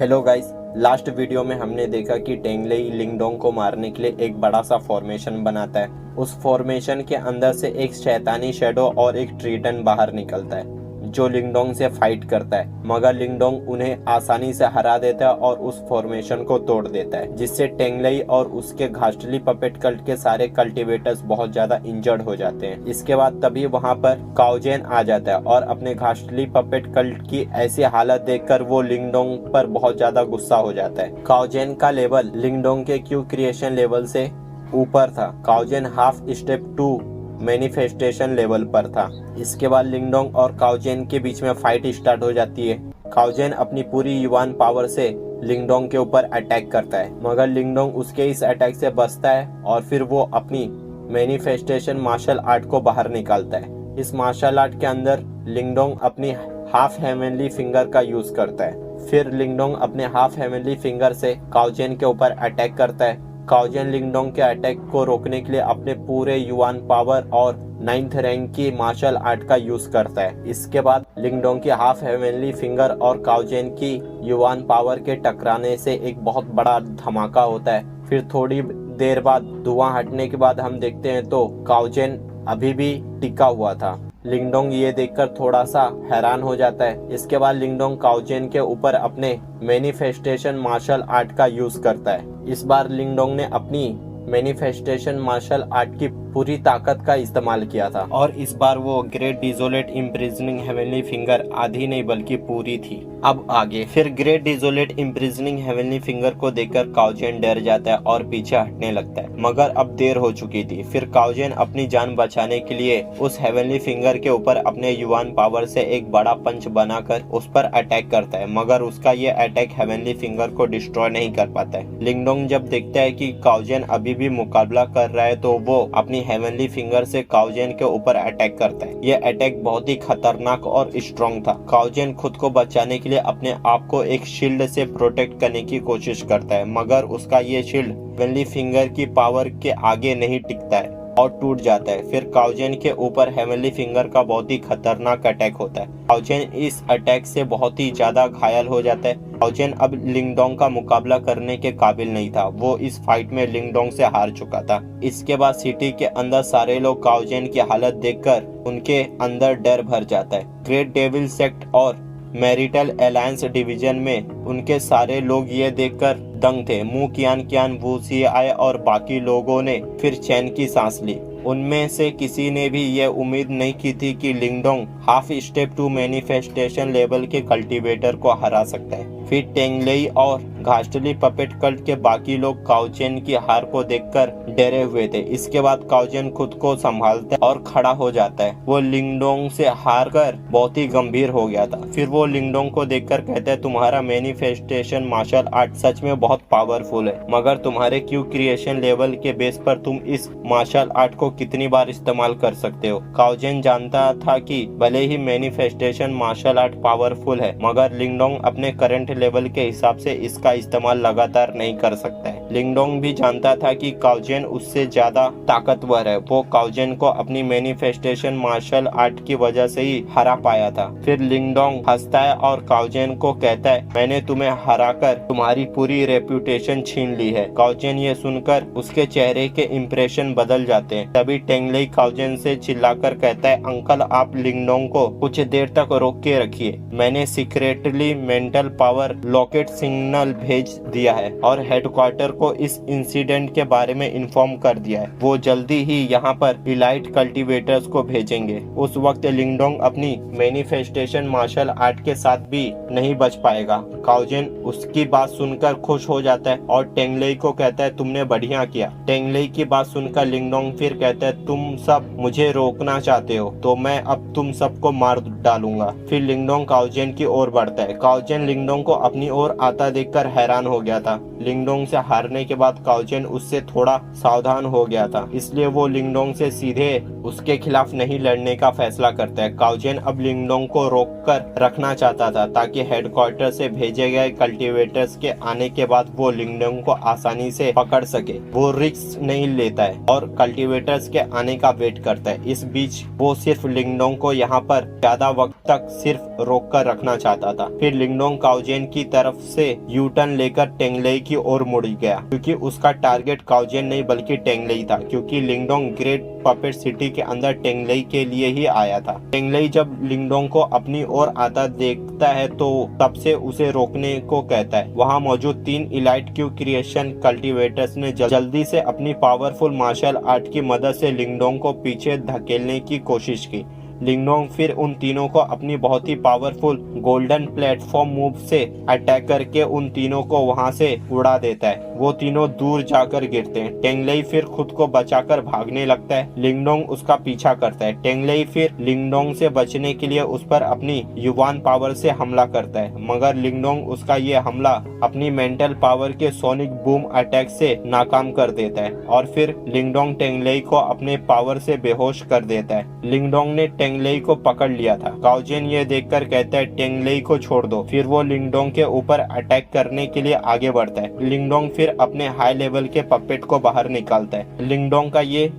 Hello guys, last video में हमने देखा कि टेंगलेई लिंगडोंग को मारने के लिए एक बड़ा सा फॉर्मेशन बनाता है। उस फॉर्मेशन के अंदर से एक शैतानी शैडो और एक ट्रीटन बाहर निकलता है जो लिंगडोंग से फाइट करता है, मगर लिंगडोंग उन्हें आसानी से हरा देता है और उस फॉर्मेशन को तोड़ देता है, जिससे टेंगलेई और उसके घास्टली पपेट कल्ट के सारे कल्टीवेटर्स बहुत ज्यादा इंजर्ड हो जाते हैं। इसके बाद तभी वहां पर काओजेन आ जाता है और अपने घास्टली पपेट कल्ट की ऐसी हालत देखकर वो लिंगडोंग पर बहुत ज्यादा गुस्सा हो जाता है। काओजेन का लेवल लिंगडोंग के क्यू क्रिएशन लेवल से ऊपर था। काओजेन हाफ स्टेप 2 मैनिफेस्टेशन लेवल पर था। इसके बाद लिंगडोंग और काओजेन के बीच में फाइट स्टार्ट हो जाती है। काओजेन अपनी पूरी युवान पावर से लिंगडोंग के ऊपर अटैक करता है, मगर लिंगडोंग उसके इस अटैक से बचता है और फिर वो अपनी मैनिफेस्टेशन मार्शल आर्ट को बाहर निकालता है। इस मार्शल आर्ट के अंदर लिंगडोंग अपनी हाफ हेवनली फिंगर का यूज करता है। फिर लिंगडोंग अपने हाफ हेवनली फिंगर से काओजेन के ऊपर अटैक करता है। काओजेन लिंगडोंग के अटैक को रोकने के लिए अपने पूरे युवान पावर और 9th रैंक की मार्शल आर्ट का यूज करता है। इसके बाद लिंगडोंग की हाफ हेवनली फिंगर और काओजेन की युवान पावर के टकराने से एक बहुत बड़ा धमाका होता है। फिर थोड़ी देर बाद धुआं हटने के बाद हम देखते हैं तो काओजेन अभी भी टिका हुआ था। लिंगडोंग ये देखकर थोड़ा सा हैरान हो जाता है। इसके बाद लिंगडोंग काओजेन के ऊपर अपने मैनिफेस्टेशन मार्शल आर्ट का यूज करता है। इस बार लिंगडोंग ने अपनी मैनिफेस्टेशन मार्शल आर्ट की पूरी ताकत का इस्तेमाल किया था और इस बार वो ग्रेट डिजोलेट इम्प्रिजनिंग हेवनली फिंगर आधी नहीं बल्कि पूरी थी। अब आगे फिर ग्रेट डिजोलेट इम्प्रिजनिंग हेवनली फिंगर को देखकर काओजेन डर जाता है और पीछे हटने लगता है, मगर अब देर हो चुकी थी। फिर काओजेन अपनी जान बचाने के लिए उस हेवनली फिंगर के ऊपर अपने युवान पावर से एक बड़ा पंच बनाकर उस पर अटैक करता है, मगर उसका ये अटैक हेवनली फिंगर को डिस्ट्रॉय नहीं कर पाता है। लिंगडोंग जब देखता है कि काओजेन अभी भी मुकाबला कर रहा है तो वो अपनी हेवनली फिंगर से काओजेन के ऊपर अटैक करता है। यह अटैक बहुत ही खतरनाक और स्ट्रॉन्ग था। काओजेन खुद को बचाने के लिए अपने आप को एक शील्ड से प्रोटेक्ट करने की कोशिश करता है, मगर उसका ये शील्ड हेवनली फिंगर की पावर के आगे नहीं टिकता है और टूट जाता है। फिर काओजेन के ऊपर हेवनली फिंगर का बहुत ही खतरनाक अटैक होता है। काओजेन इस अटैक से बहुत ही ज्यादा घायल हो जाता है। काओजेन अब लिंगडोंग का मुकाबला करने के काबिल नहीं था। वो इस फाइट में लिंगडोंग से हार चुका था। इसके बाद सिटी के अंदर सारे लोग काओजेन की हालत देखकर उनके अंदर डर भर जाता है। ग्रेट डेविल सेक्ट और मैरिटल अलायंस डिवीजन में उनके सारे लोग ये देखकर दंग थे। मू कियान कियान, वू सियाए और बाकी लोगों ने फिर चैन की सांस ली। उनमें से किसी ने भी ये उम्मीद नहीं की थी कि लिंगडोंग हाफ स्टेप 2 मैनिफेस्टेशन लेवल के कल्टीवेटर को हरा सकता है। फिर टेंगलेई और घास्टली पपेट कल्ट के बाकी लोग काओजेन की हार को देखकर डरे हुए थे। इसके बाद काओजेन खुद को संभालता है और खड़ा हो जाता है। वो लिंगडोंग से हार कर बहुत ही गंभीर हो गया था। फिर वो लिंगडोंग को देखकर कहता है, तुम्हारा मैनिफेस्टेशन मार्शल आर्ट सच में बहुत पावरफुल है, मगर तुम्हारे क्यू क्रिएशन लेवल के बेस पर तुम इस मार्शल आर्ट को कितनी बार इस्तेमाल कर सकते हो। काओजेन जानता था कि भले ही मैनिफेस्टेशन मार्शल आर्ट पावरफुल है, मगर लिंगडोंग अपने करंट लेवल के हिसाब से इसका इस्तेमाल लगातार नहीं कर सकता है। लिंगडोंग भी जानता था कि काओजेन उससे ज्यादा ताकतवर है। वो काओजेन को अपनी मैनिफेस्टेशन मार्शल आर्ट की वजह से ही हरा पाया था। फिर लिंगडोंग हंसता है और काओजेन को कहता है, मैंने तुम्हें हराकर तुम्हारी पूरी रेप्यूटेशन छीन ली है। काओजेन ये सुनकर उसके चेहरे के इंप्रेशन बदल जाते हैं। तभी टेंगलेई काओजेन से चिल्लाकर कहता है, अंकल आप लिंगडोंग को कुछ देर तक रोक के रखिए। मैंने secretly mental power locket signal भेज दिया है और हेडक्वार्टर को इस इंसिडेंट के बारे में इन्फॉर्म कर दिया है। वो जल्दी ही यहाँ पर इलाइट कल्टीवेटर्स को भेजेंगे। उस वक्त लिंगडोंग अपनी मैनिफेस्टेशन मार्शल आर्ट के साथ भी नहीं बच पाएगा। काओजेन उसकी बात सुनकर खुश हो जाता है और टेंगलेई को कहता है, तुमने बढ़िया किया। टेंगलेई की बात सुनकर लिंगडोंग फिर कहता है, तुम सब मुझे रोकना चाहते हो तो मैं अब तुम सबको मार डालूंगा। फिर लिंगडोंग काओजेन की ओर बढ़ता है। काओजेन लिंगडोंग को अपनी ओर आता देखकर हैरान हो गया था। लिंगडोंग से हारने के बाद काओजेन उससे थोड़ा सावधान हो गया था, इसलिए वो लिंगडोंग से सीधे उसके खिलाफ नहीं लड़ने का फैसला करता है। काओजेन अब लिंगडोंग को रोककर रखना चाहता था ताकि हेडक्वार्टर से भेजे गए कल्टीवेटर्स के आने के बाद वो लिंगडोंग को आसानी से पकड़ सके। वो रिस्क नहीं लेता है और कल्टीवेटर्स के आने का वेट करता है। इस बीच वो सिर्फ लिंगडोंग को यहाँ पर ज्यादा वक्त तक सिर्फ रोक कर रखना चाहता था। फिर लिंगडोंग काओजेन जेन की तरफ से यू टर्न लेकर टेंगलेई की ओर मुड़ गया, क्योंकि उसका टारगेट काओजेन नहीं बल्कि टेंगलेई था, क्योंकि लिंगडोंग ग्रेट पपेट सिटी के अंदर टेंगलेई के लिए ही आया था। टेंगलेई जब लिंगडोंग को अपनी ओर आता देखता है तो तब से उसे रोकने को कहता है। वहाँ मौजूद 3 इलाइट क्यू क्रिएशन कल्टीवेटर्स ने जल्दी से अपनी पावरफुल मार्शल आर्ट की मदद से लिंगडोंग को पीछे धकेलने की कोशिश की। लिंगडोंग फिर उन तीनों को अपनी बहुत ही पावरफुल गोल्डन प्लेटफॉर्म मूव से अटैक करके उन तीनों को वहां से उड़ा देता है। वो तीनों दूर जाकर गिरते हैं। टेंगलेई फिर खुद को बचाकर भागने लगता है। लिंगडोंग उसका पीछा करता है। टेंगलेई फिर लिंगडोंग से बचने के लिए उस पर अपनी युवान पावर से हमला करता है, मगर लिंगडोंग उसका ये हमला अपनी मेंटल पावर के सोनिक बूम अटैक से नाकाम कर देता है और फिर लिंगडोंग टेंगलेई को अपने पावर से बेहोश कर देता है। लिंगडोंग ने टेंगलेई को पकड़ लिया था। काओजेन ये देखकर कहता है टेंगलेई को छोड़ दो। फिर वो लिंगडोंग के ऊपर अटैक करने के लिए आगे बढ़ता है। लिंगडोंग फिर अपने हाई लेवल के पपेट को बाहर निकालता है। लिंगडोंग का ये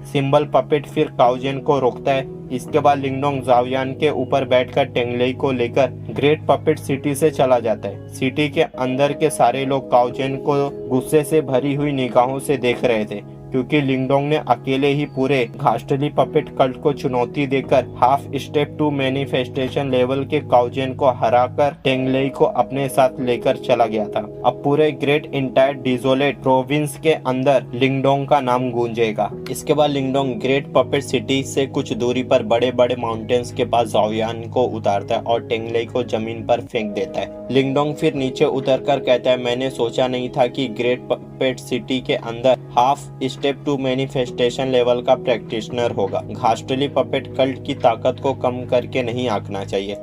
सिंबल पपेट फिर काओजेन को रोकता है। इसके बाद लिंगडोंग जावियान के ऊपर बैठकर टेंगलेई को लेकर ग्रेट पपेट सिटी से चला जाता है। सिटी के अंदर के सारे लोग काओजेन को गुस्से से भरी हुई निगाहों से देख रहे थे, क्योंकि लिंगडोंग ने अकेले ही पूरे घास्टली पपेट कल्ट को चुनौती देकर half step to manifestation level के काओजेन को हराकर टेंगलेई को अपने साथ लेकर चला गया था। अब पूरे ग्रेट इंटायर डिजोलेट प्रोविंस के अंदर लिंगडोंग का नाम गूंजेगा। इसके बाद लिंगडोंग ग्रेट पपेट सिटी से कुछ दूरी पर बड़े बड़े माउंटेन्स के पास जावियान को उतारता है और टेंगलेई को जमीन पर फेंक देता है। लिंगडोंग फिर नीचे उतरकर कहता है, मैंने सोचा नहीं था कि ग्रेट पपेट सिटी के अंदर half step to manifestation level का प्रैक्टिशनर होगा। घास्टली पपेट कल्ट की ताकत को कम करके नहीं आंकना चाहिए।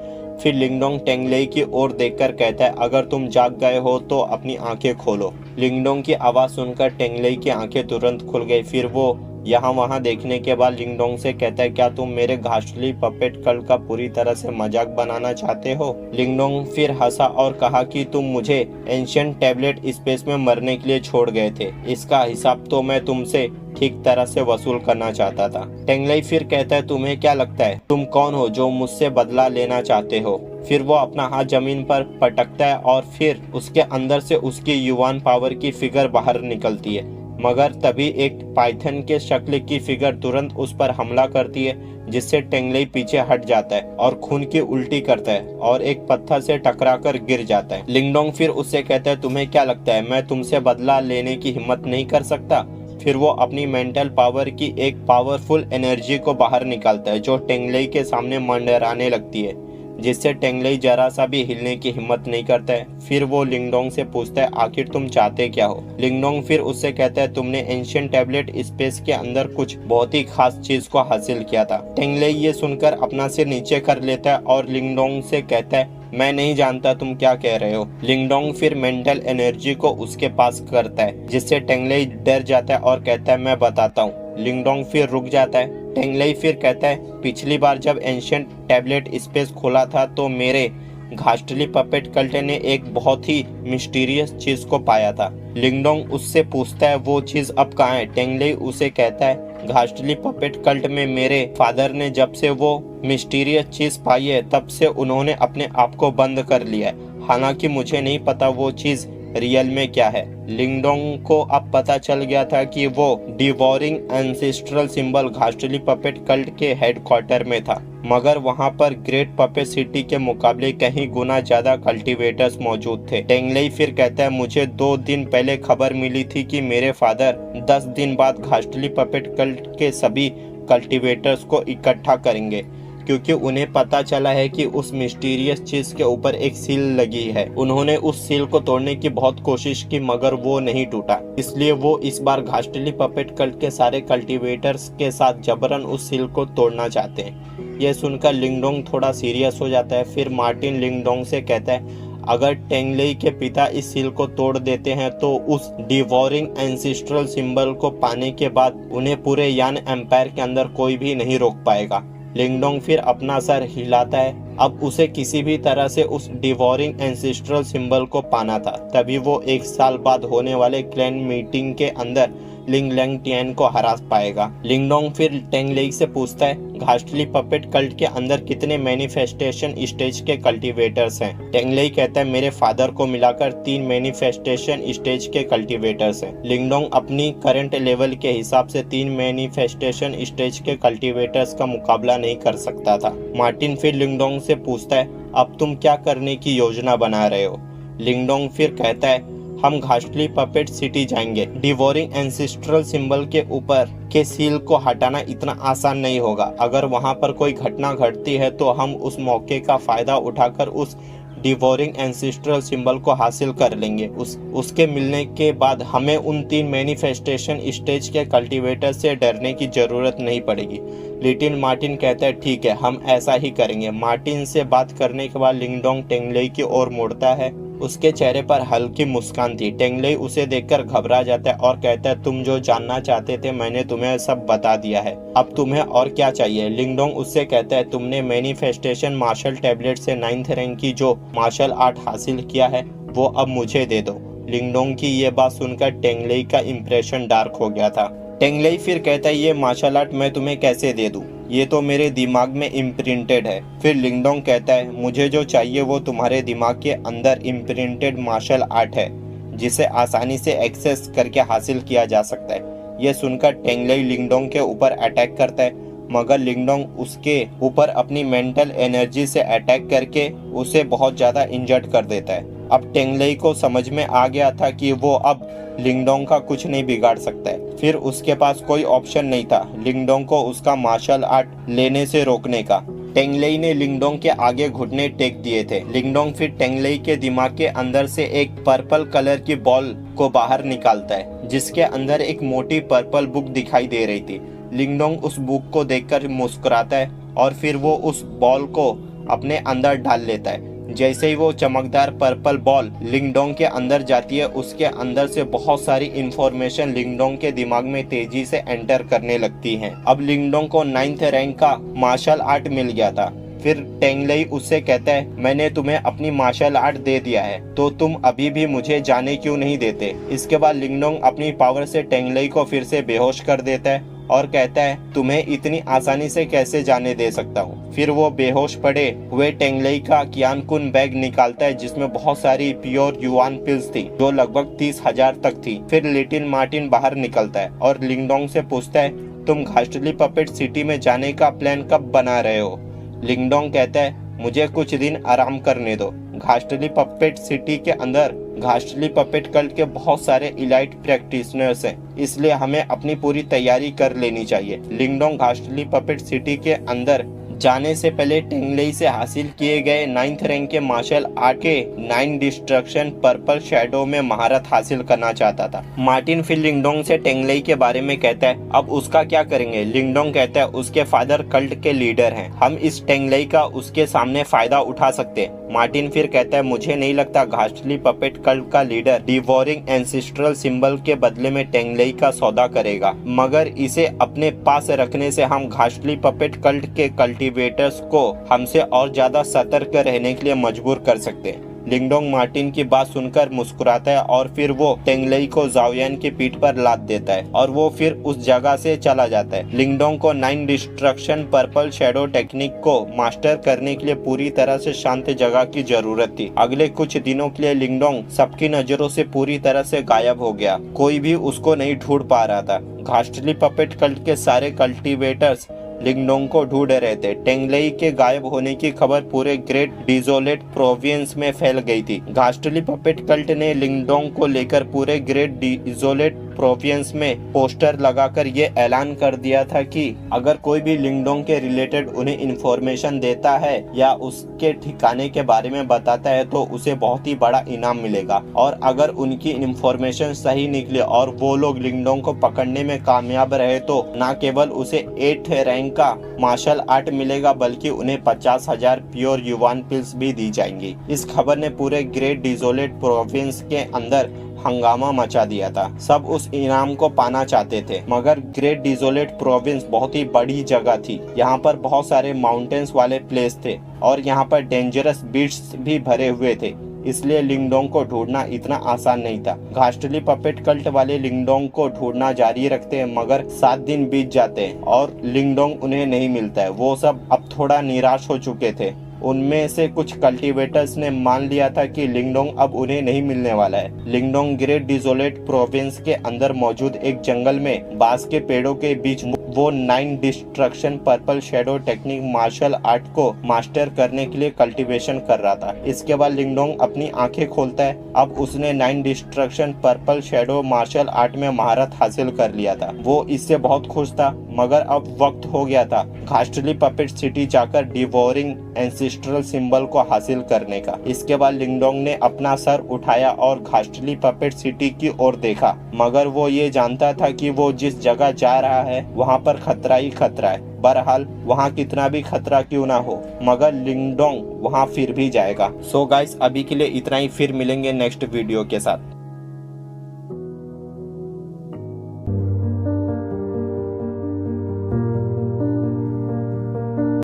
फिर लिंगडोंग टेंगलेई की ओर देखकर कहता है, अगर तुम जाग गए हो तो अपनी आंखें खोलो। लिंगडोंग की आवाज सुनकर टेंगलेई की आंखें तुरंत खुल गई। फिर वो यहाँ वहाँ देखने के बाद लिंगडोंग से कहता है, क्या तुम मेरे घास्टली पपेट कल्ट का पूरी तरह से मजाक बनाना चाहते हो? लिंगडोंग फिर हंसा और कहा कि तुम मुझे एंशिएंट टैबलेट स्पेस में मरने के लिए छोड़ गए थे। इसका हिसाब तो मैं तुमसे ठीक तरह से वसूल करना चाहता था। टेंगलेई फिर कहता है, तुम्हें क्या लगता है तुम कौन हो जो मुझसे बदला लेना चाहते हो? फिर वो अपना हाथ जमीन पर पटकता है और फिर उसके अंदर से उसकी युवान पावर की फिगर बाहर निकलती है, मगर तभी एक पाइथन के शक्ल की फिगर तुरंत उस पर हमला करती है, जिससे टेंगलेई पीछे हट जाता है और खून की उल्टी करता है और एक पत्थर से टकराकर गिर जाता है। लिंगडोंग फिर उससे कहता है, तुम्हें क्या लगता है मैं तुमसे बदला लेने की हिम्मत नहीं कर सकता? फिर वो अपनी मेंटल पावर की एक पावरफुल एनर्जी को बाहर निकालता है जो टेंगलेई के सामने मंडराने लगती है, जिससे टेंगलेई जरा सा भी हिलने की हिम्मत नहीं करता है। फिर वो लिंगडोंग से पूछता है, आखिर तुम चाहते क्या हो? लिंगडोंग फिर उससे कहता है, तुमने एंशिएंट टैबलेट स्पेस के अंदर कुछ बहुत ही खास चीज को हासिल किया था। टेंगलेई ये सुनकर अपना सिर नीचे कर लेता है और लिंगडोंग से कहता है, मैं नहीं जानता तुम क्या कह रहे हो। लिंगडोंग फिर मेंटल एनर्जी को उसके पास करता है, जिससे टेंगलेई डर जाता है और कहता है, मैं बताता हूँ। लिंगडोंग फिर रुक जाता है। टेंगलेई फिर कहता है, पिछली बार जब एंशिएंट टैबलेट स्पेस खोला था तो मेरे घास्टली पपेट कल्ट ने एक बहुत ही मिस्टीरियस चीज को पाया था। लिंगडोंग उससे पूछता है, वो चीज अब कहाँ है? टेंगलेई उसे कहता है, घास्टली पपेट कल्ट में मेरे फादर ने जब से वो मिस्टीरियस चीज पाई है तब से उन्होंने अपने आप को बंद कर लिया है। हालांकि मुझे नहीं पता वो चीज रियल में क्या है। लिंगडोंग को अब पता चल गया था कि वो devouring ancestral symbol ghastly puppet cult के हेडक्वार्टर में था, मगर वहां पर ग्रेट पपेट सिटी के मुकाबले कहीं गुना ज्यादा कल्टीवेटर्स मौजूद थे। टेंगलेई फिर कहता है, मुझे 2 दिन पहले खबर मिली थी कि मेरे फादर 10 दिन बाद घास्टली पपेट कल्ट के सभी कल्टीवेटर्स को इकट्ठा करेंगे, क्योंकि उन्हें पता चला है कि उस मिस्टीरियस चीज के ऊपर एक सील लगी है। उन्होंने उस सील को तोड़ने की बहुत कोशिश की मगर वो नहीं टूटा, इसलिए वो इस बार घास्टली पपेट कल्ट के सारे कल्टीवेटर्स के साथ जबरन उस सील को तोड़ना चाहते हैं। यह सुनकर लिंगडोंग थोड़ा सीरियस हो जाता है। फिर मार्टिन लिंगडोंग से कहता है, अगर टेंगलेई के पिता इस सील को तोड़ देते हैं तो उस डिवोरिंग एंसेस्ट्रल सिंबल को पाने के बाद उन्हें पूरे यान एम्पायर के अंदर कोई भी नहीं रोक पाएगा। लिंगडोंग फिर अपना सर हिलाता है। अब उसे किसी भी तरह से उस डिवोरिंग एंसेस्ट्रल सिंबल को पाना था। तभी वो 1 साल बाद होने वाले क्लैन मीटिंग के अंदर लिंग लैंग टियान को हरा पाएगा। लिंगडोंग फिर टेंगलेई से पूछता है, घास्टली पपेट कल्ट के अंदर कितने मैनिफेस्टेशन स्टेज के कल्टीवेटर्स हैं? टेंगलेई कहता है, मेरे फादर को मिलाकर 3 मैनिफेस्टेशन स्टेज के कल्टीवेटर्स हैं। लिंगडोंग अपनी करंट लेवल के हिसाब से 3 मैनिफेस्टेशन स्टेज के कल्टीवेटर्स का मुकाबला नहीं कर सकता था। मार्टिन फिर लिंगडोंग से पूछता है, अब तुम क्या करने की योजना बना रहे हो? लिंगडोंग फिर कहता है, हम घास्टली पपेट सिटी जाएंगे। डिवोरिंग एंसेस्ट्रल सिंबल के ऊपर के सील को हटाना इतना आसान नहीं होगा। अगर वहां पर कोई घटना घटती है तो हम उस मौके का फायदा उठाकर उस डिवोरिंग एंसेस्ट्रल सिंबल को हासिल कर लेंगे। उसके मिलने के बाद हमें उन 3 मैनिफेस्टेशन स्टेज के कल्टीवेटर से डरने की जरूरत नहीं पड़ेगी। लिटिल मार्टिन कहता है, ठीक है, हम ऐसा ही करेंगे। मार्टिन से बात करने के बाद लिंगडोंग टेंगलेई की ओर मुड़ता है। उसके चेहरे पर हल्की मुस्कान थी। टेंगलेई उसे देखकर घबरा जाता है और कहता है, तुम जो जानना चाहते थे मैंने तुम्हें सब बता दिया है, अब तुम्हें और क्या चाहिए? लिंगडोंग उससे कहता है, तुमने मैनिफेस्टेशन मार्शल टैबलेट से 9th रैंक की जो मार्शल आर्ट हासिल किया है वो अब मुझे दे दो। लिंगडोंग की ये बात सुनकर टेंगलेई का इंप्रेशन डार्क हो गया था। टेंगलेई फिर कहता है, ये मार्शल आर्ट मैं तुम्हें कैसे दे दूं? ये तो मेरे दिमाग में इम्प्रिंटेड है। फिर लिंगडोंग कहता है, मुझे जो चाहिए वो तुम्हारे दिमाग के अंदर इम्प्रिंटेड मार्शल आर्ट है जिसे आसानी से एक्सेस करके हासिल किया जा सकता है। ये सुनकर टेंगलेई लिंगडोंग के ऊपर अटैक करता है, मगर लिंगडोंग उसके ऊपर अपनी मेंटल एनर्जी से अटैक करके उसे बहुत ज़्यादा इंजर्ड कर देता है। अब टेंगलेई को समझ में आ गया था कि वो अब लिंगडोंग का कुछ नहीं बिगाड़ सकता है। फिर उसके पास कोई ऑप्शन नहीं था लिंगडोंग को उसका मार्शल आर्ट लेने से रोकने का। टेंगलेई ने लिंगडोंग के आगे घुटने टेक दिए थे। लिंगडोंग फिर टेंगलेई के दिमाग के अंदर से एक पर्पल कलर की बॉल को बाहर निकालता है जिसके अंदर एक मोटी पर्पल बुक दिखाई दे रही थी। लिंगडोंग उस बुक को देखकर मुस्कुराता है और फिर वो उस बॉल को अपने अंदर डाल लेता है। जैसे ही वो चमकदार पर्पल बॉल लिंगडोंग के अंदर जाती है उसके अंदर से बहुत सारी इंफॉर्मेशन लिंगडोंग के दिमाग में तेजी से एंटर करने लगती हैं। अब लिंगडोंग को 9th रैंक का मार्शल आर्ट मिल गया था। फिर टेंगलेई उससे कहता है, मैंने तुम्हें अपनी मार्शल आर्ट दे दिया है तो तुम अभी भी मुझे जाने क्यों नहीं देते? इसके बाद लिंगडोंग अपनी पावर से टेंगलेई को फिर से बेहोश कर देता है और कहता है, तुम्हें इतनी आसानी से कैसे जाने दे सकता हूँ। फिर वो बेहोश पड़े हुए टेंगलेई का कियानकुन बैग निकालता है जिसमें बहुत सारी प्योर युआन पिल्स थी जो लगभग 30,000 तक थी। फिर लिटिल मार्टिन बाहर निकलता है और लिंगडोंग से पूछता है, तुम घास्टली पपेट सिटी में जाने का प्लान कब बना रहे हो? लिंगडोंग कहता है, मुझे कुछ दिन आराम करने दो। घास्टली पपेट सिटी के अंदर घास्टली पपेट कल्ट के बहुत सारे इलाइट प्रैक्टिशनर्स हैं, इसलिए हमें अपनी पूरी तैयारी कर लेनी चाहिए। लिंगडोंग घास्टली पपेट सिटी के अंदर जाने से पहले टेंगलेई से हासिल किए गए 9th रैंक के मार्शल आर्ट के 9 डिस्ट्रक्शन पर्पल शैडो में महारत हासिल करना चाहता था। मार्टिन फिर लिंगडोंग से टेंगलेई के बारे में कहता है, अब उसका क्या करेंगे? लिंगडोंग कहता है, उसके फादर कल्ट के लीडर हैं, हम इस टेंगलेई का उसके सामने फायदा उठा सकते हैं। मार्टिन फिर कहता है, मुझे नहीं लगता घास्टली पपेट कल्ट का लीडर डिवोरिंग एंसेस्ट्रल सिंबल के बदले में टेंगलेई का सौदा करेगा, मगर इसे अपने पास रखने से हम घास्टली पपेट कल्ट के कल्टीवेटर्स को हमसे और ज्यादा सतर्क रहने के लिए मजबूर कर सकते हैं। लिंगडोंग मार्टिन की बात सुनकर मुस्कुराता है और फिर वो टेंगलेई को जाओयान की पीठ पर लाद देता है और वो फिर उस जगह से चला जाता है। लिंगडोंग को 9 डिस्ट्रक्शन पर्पल शैडो टेक्निक को मास्टर करने के लिए पूरी तरह से शांत जगह की जरूरत थी। अगले कुछ दिनों के लिए लिंगडोंग सबकी नजरों से पूरी तरह से गायब हो गया, कोई भी उसको नहीं ढूंढ पा रहा था। घास्टली पपेट कल्ट के सारे कल्टीवेटर्स लिंगडोंग को ढूंढ रहे थे। टेंगलेई के गायब होने की खबर पूरे ग्रेट डिजोलेट प्रोविंस में फैल गई थी। घास्टली पपेट कल्ट ने लिंगडोंग को लेकर पूरे ग्रेट डिजोलेट प्रोविंस में पोस्टर लगाकर ये ऐलान कर दिया था कि अगर कोई भी लिंगडोंग के रिलेटेड उन्हें इंफॉर्मेशन देता है या उसके ठिकाने के बारे में बताता है तो उसे बहुत ही बड़ा इनाम मिलेगा, और अगर उनकी इंफॉर्मेशन सही निकले और वो लोग लिंगडोंग को पकड़ने में कामयाब रहे तो न केवल उसे 8th रैंक का मार्शल आर्ट मिलेगा बल्कि उन्हें 50,000 प्योर युवान पिल्स भी दी जाएंगी। इस खबर ने पूरे ग्रेट डिजोलेट प्रोविंस के अंदर हंगामा मचा दिया था। सब उस इनाम को पाना चाहते थे, मगर ग्रेट डिजोलेट प्रोविंस बहुत ही बड़ी जगह थी। यहाँ पर बहुत सारे माउंटेन्स वाले प्लेस थे और यहाँ पर डेंजरस बीट्स भी भरे हुए थे। इसलिए लिंगडोंग को ढूंढना इतना आसान नहीं था। घास्टली पपेट कल्ट वाले लिंगडोंग को ढूंढना जारी रखते हैं, मगर 7 दिन बीत जाते हैं और लिंगडोंग उन्हें नहीं मिलता है। वो सब अब थोड़ा निराश हो चुके थे। उनमें से कुछ कल्टीवेटर्स ने मान लिया था कि लिंगडोंग अब उन्हें नहीं मिलने वाला है। लिंगडोंग ग्रेट डिजोलेट प्रोविंस के अंदर मौजूद एक जंगल में बांस के पेड़ों के बीच वो 9 destruction purple shadow technique martial art को मास्टर करने के लिए कल्टीवेशन कर रहा था। इसके बाद लिंगडोंग अपनी आंखें खोलता है। अब उसने 9 destruction purple shadow martial art में महारत हासिल कर लिया था। वो इससे बहुत खुश था, मगर अब वक्त हो गया था घास्टली पपेट सिटी जाकर डिवोरिंग एंसेस्ट्रल सिंबल को हासिल करने का। इसके बाद लिंगडोंग ने अपना सर उठाया और घास्टली पपेट सिटी की ओर देखा, मगर वो ये जानता था कि वो जिस जगह जा रहा है वहाँ पर खतरा ही खतरा है। बहरहाल वहाँ कितना भी खतरा क्यों ना हो, मगर लिंगडोंग वहाँ फिर भी जाएगा। सो गाइस, अभी के लिए इतना ही, फिर मिलेंगे नेक्स्ट वीडियो के साथ।